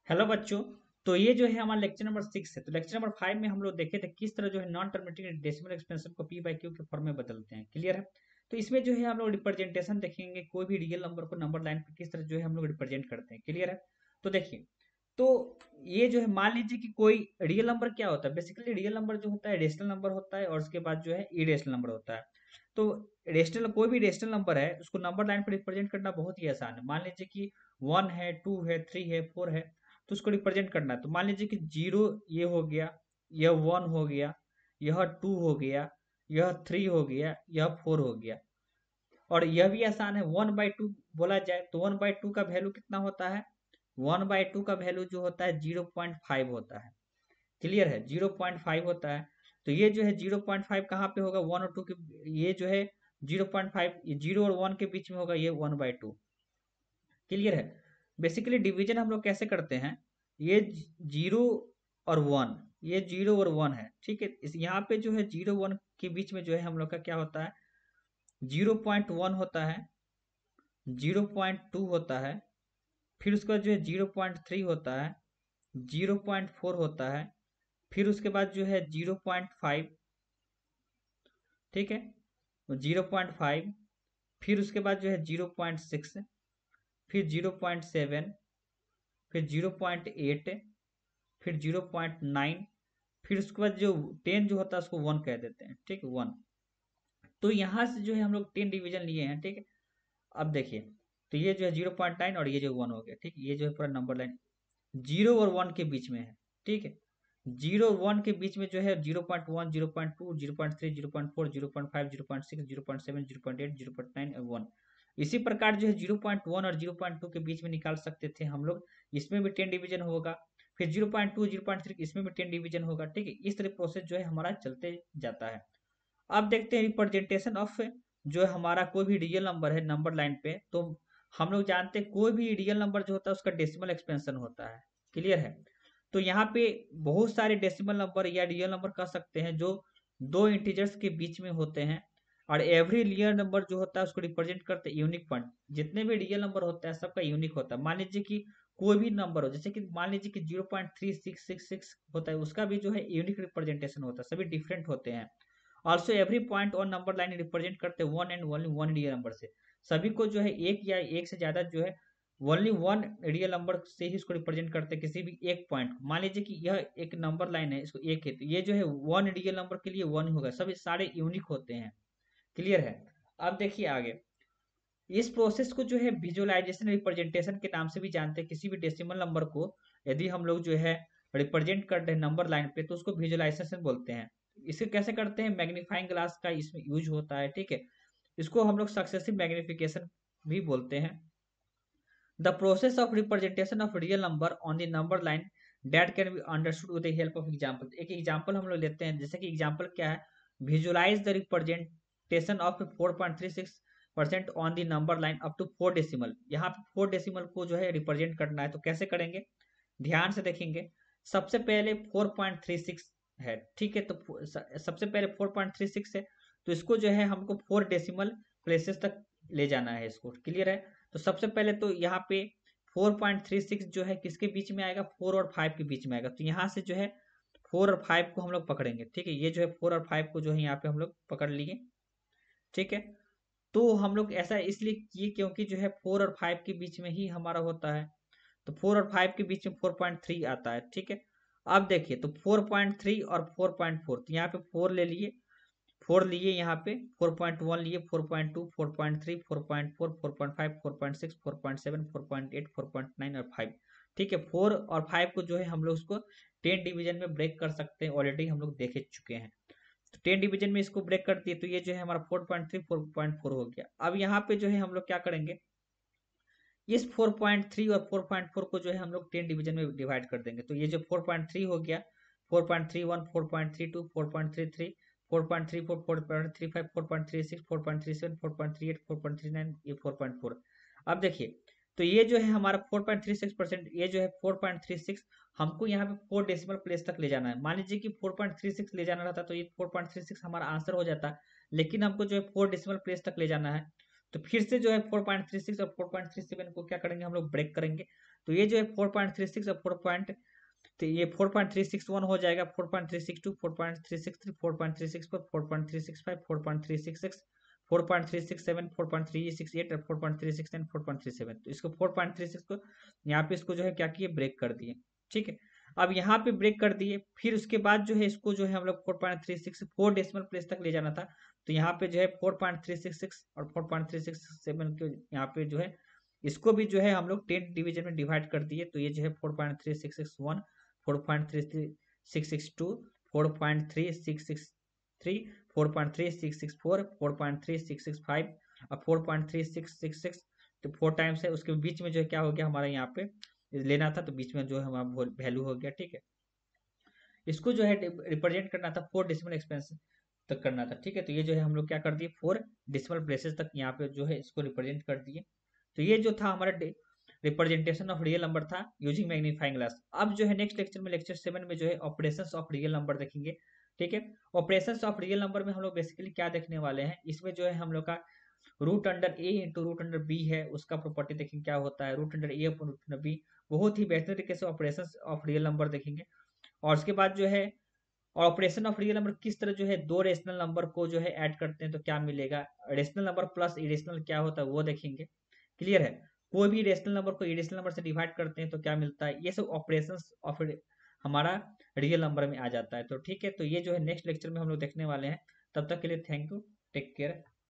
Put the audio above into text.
Hello बच्चों। तो ये जो है हमारा लेक्चर नंबर 6 है। तो लेक्चर नंबर 5 में हम लोग देखे थे किस तरह जो है नॉन टर्मिनेटिंग डेसिमल एक्सपेंशन को पी बाई क्यू के फॉर्म में बदलते हैं। क्लियर है। तो इसमें जो है हम लोग रिप्रेजेंटेशन देखेंगे, कोई भी रियल नंबर को नंबर लाइन पे किस तरह जो है हम लोग रिप्रेजेंट करते हैं। क्लियर है। तो देखिए, तो ये जो है मान लीजिए कि कोई रियल नंबर क्या होता है। बेसिकली रियल नंबर जो होता है रेशनल नंबर होता है और उसके बाद जो है इरेशनल नंबर होता है। तो रेशनल कोई भी रेशनल नंबर है उसको नंबर लाइन पर रिप्रेजेंट करना बहुत ही आसान है। मान लीजिए कि 1 है, 2 है, 3 है, 4 है, तो उसको रिप्रेजेंट करना है। तो मान लीजिए कि जीरो ये हो गया, यह 1 हो गया, यह 2 हो गया, यह 3 हो गया, यह 4 हो गया। और यह भी आसान है, 1/2 बोला जाए तो 1/2 का वैल्यू कितना होता है। 1/2 का वैल्यू जो होता है 0.5 होता है। क्लियर है, 0.5 होता है। तो ये जो है 0.5 कहाँ पे होगा, 1 और 2 के। ये जो है 0.5 जीरो और 1 के बीच में होगा, ये 1/2। क्लियर है। बेसिकली डिवीजन हम लोग कैसे करते हैं, ये जीरो और वन, ये जीरो और वन है। ठीक है, इस यहाँ पे जो है जीरो वन के बीच में जो है हम लोग का क्या होता है, 0.1 होता है, 0.2 होता है, फिर उसके बाद जो है 0.3 होता है, 0.4 होता है, फिर उसके बाद जो है 0.5। ठीक है, 0.5, फिर उसके बाद जो है 0.6, फिर 0.7, फिर 0.8, फिर 0.9, फिर उसके बाद जो 10 जो होता है उसको 1 कह देते हैं। ठीक है, 1। तो यहाँ से जो है हम लोग 10 डिवीजन लिए हैं। ठीक है, अब देखिए, तो ये जो है 0.9 और ये जो 1 हो गया। ठीक है, ये जो है पूरा नंबर लाइन 0 और 1 के बीच में है। ठीक है, 0 और 1 के बीच में जो है 0.1, 0.2, 0.3, 0.4, 0.5, 0.6, 0.7, 0.8, 0.9 और 1। इसी प्रकार जो है 0.1 और 0.2 के बीच में निकाल सकते थे हम लोग, इसमें भी 10 डिवीजन होगा। फिर 0.2, 0.3 इसमें भी 10 डिवीजन होगा। ठीक है, इस तरह प्रोसेस जो है हमारा चलते जाता है। अब देखते हैं रिप्रेजेंटेशन ऑफ जो है हमारा कोई भी रियल नंबर है नंबर लाइन पे। तो हम लोग जानते हैं कोई भी रियल नंबर जो होता है उसका डेसिमल एक्सपेंशन होता है। क्लियर है। तो यहाँ पे बहुत सारे डेसिमल नंबर या रियल नंबर कह सकते हैं जो दो इंटीजर्स के बीच में होते हैं। और एवरी रियल नंबर जो होता है उसको रिप्रेजेंट करते हैं यूनिक पॉइंट। जितने भी रियल नंबर होता है सबका यूनिक होता है। मान लीजिए कि कोई भी नंबर हो, जैसे कि मान लीजिए कि 0.3666 होता है, उसका भी जो है यूनिक रिप्रेजेंटेशन होता है, सभी डिफरेंट होते हैं। ऑल्सो एवरी पॉइंट और नंबर लाइन रिप्रेजेंट करते हैं one and only one real number से। सभी को जो है एक या एक से ज्यादा जो है ओनली वन रियल नंबर से ही इसको रिप्रेजेंट करते हैं, किसी भी एक पॉइंट को। मान लीजिए कि यह एक नंबर लाइन है, इसको एक है, तो ये जो है वन रियल नंबर के लिए वन होगा, सभी सारे यूनिक होते हैं। क्लियर है। अब देखिए आगे, इस प्रोसेस को जो है विजुअलाइजेशन रिप्रेजेंटेशन के नाम से भी जानते हैं। किसी भी डेसिमल नंबर को यदि हम लोग जो है रिप्रेजेंट कर रहे हैं नंबर लाइन पे तो उसको विजुअलाइजेशन बोलते हैं। इसे कैसे करते हैं, मैग्नीफाइंग ग्लास का इसमें यूज होता है। ठीक है, इसको हम लोग सक्सेसिव मैग्निफिकेशन भी बोलते हैं। The process of representation of real number on the number line that can be understood with the help of example. एक एग्जांपल हम लोग लेते हैं, जैसे कि एग्जांपल क्या है, visualise the representation of 4.36% on the number line up to 4 decimal. यहाँ पे 4 डेसिमल को जो है रिप्रेजेंट करना है, तो कैसे करेंगे, ध्यान से देखेंगे। सबसे पहले 4.36 है। ठीक है, तो सबसे पहले 4.36 है, तो इसको जो है हमको 4 डेसिमल प्लेसेस तक ले जाना है इसको। क्लियर है। तो सबसे पहले तो यहाँ पे 4.36 जो है किसके बीच में आएगा, 4 और 5 के बीच में आएगा। तो यहाँ से जो है 4 और 5 को हम लोग पकड़ेंगे। ठीक है, ये जो है 4 और 5 को जो है यहाँ पे हम लोग पकड़ लिए। ठीक है, तो हम लोग ऐसा इसलिए किए क्योंकि जो है 4 और 5 के बीच में ही हमारा होता है। तो 4 और 5 के बीच में 4.3 आता है। ठीक है, अब देखिए, तो 4.3 और 4.4, तो यहाँ पे 4 ले लिए, 4 लिए, यहाँ पे 4.1 लिए, 4.2, 4.3, 4.4, 4.5, 4.6, 4.7, 4.8, 4.9 और 5। ठीक है, 4 और 5 को जो है हम लोग उसको 10 डिवीजन में ब्रेक कर सकते हैं, ऑलरेडी हम लोग देख चुके हैं। तो 10 डिवीजन में इसको ब्रेक कर दिए, तो ये जो है हमारा 4.3, 4.4 हो गया। अब यहाँ पे जो है हम लोग क्या करेंगे, इस 4.3 और 4.4 को जो है हम लोग 10 डिवीजन में डिवाइड कर देंगे। तो ये जो 4.3 हो गया, 4.31, 4.32, 4.33, 4.34, 4.35, 4.36, 4.37, 4.38, 4.39, ये 4.4। अब देखिए, तो ये जो है हमारा 4.36%, ये जो है 4.36, हमको यहाँ पे 4 डेसिमल प्लेस तक ले जाना है। मान लीजिए कि 4.36 ले जाना रहता तो ये 4.36 हमारा आंसर हो जाता, लेकिन हमको जो है 4 डेसिमल प्लेस तक ले जाना है। तो फिर से जो है 4.36 और 4.37 को क्या करेंगे, हम लोग ब्रेक करेंगे। तो ये जो है 4.36 और 4. तो ये 4.361 हो जाएगा, 4.362, 4.363, 4.364, 4.365, 4.366, 4.367, 4.368 और 4.369, 4.37. तो इसको 4.36 को यहाँ पे इसको जो है क्या किए, ब्रेक कर दिए। ठीक है, अब यहाँ पे ब्रेक कर दिए, फिर उसके बाद जो है इसको जो है हम लोग 4.36 4 डेसिमल प्लेस तक ले जाना था। तो यहाँ पे जो है 4.366 और 4.367 के यहाँ पे जो है इसको भी जो है हम लोग 10 डिवीजन में डिवाइड कर दिए। तो ये जो है 4.3661, 4.3662, 4.3663, 4.3664, 4.3665 और 4.3666। तो 4 टाइम्स है, उसके बीच में जो है क्या हो गया हमारा यहाँ पे लेना था, तो बीच में जो है हमारा वैल्यू हो गया। ठीक है, इसको जो है रिप्रेजेंट करना था 4 डेसिमल एक्सपेंस तक करना था। ठीक है, तो ये जो है हम लोग क्या कर दिए, 4 डेसिमल प्लेसेस तक यहाँ पे जो है इसको रिप्रेजेंट कर दिए। तो ये जो था हमारा रिप्रेजेंटेशन ऑफ रियल नंबर था यूजिंग मैग्नीफाइंग ग्लास। अब जो है नेक्स्ट लेक्चर में, लेक्चर 7 में जो है ऑपरेशंस ऑफ रियल नंबर देखेंगे। ठीक है, ऑपरेशंस ऑफ रियल नंबर में हम लोग बेसिकली क्या देखने वाले हैं, इसमें जो है हम लोग का रूट अंडर ए इंटू रूट अंडर बी है, उसका प्रॉपर्टी देखेंगे क्या होता है, रूट अंडर ए अपॉन रूट अंडर बी। बहुत ही बेहतर तरीके से ऑपरेशंस ऑफ रियल नंबर देखेंगे। और उसके बाद जो है ऑपरेशन ऑफ रियल नंबर किस तरह जो है दो रेशनल नंबर को जो है ऐड करते हैं तो क्या मिलेगा, रेशनल नंबर प्लस इरेशनल क्या होता है वो देखेंगे। क्लियर है, कोई भी रेशनल नंबर को इरेशनल नंबर से डिवाइड करते हैं तो क्या मिलता है, ये सब ऑपरेशंस ऑफ हमारा रियल नंबर में आ जाता है। तो ठीक है, तो ये जो है नेक्स्ट लेक्चर में हम लोग देखने वाले हैं। तब तक के लिए थैंक यू, टेक केयर।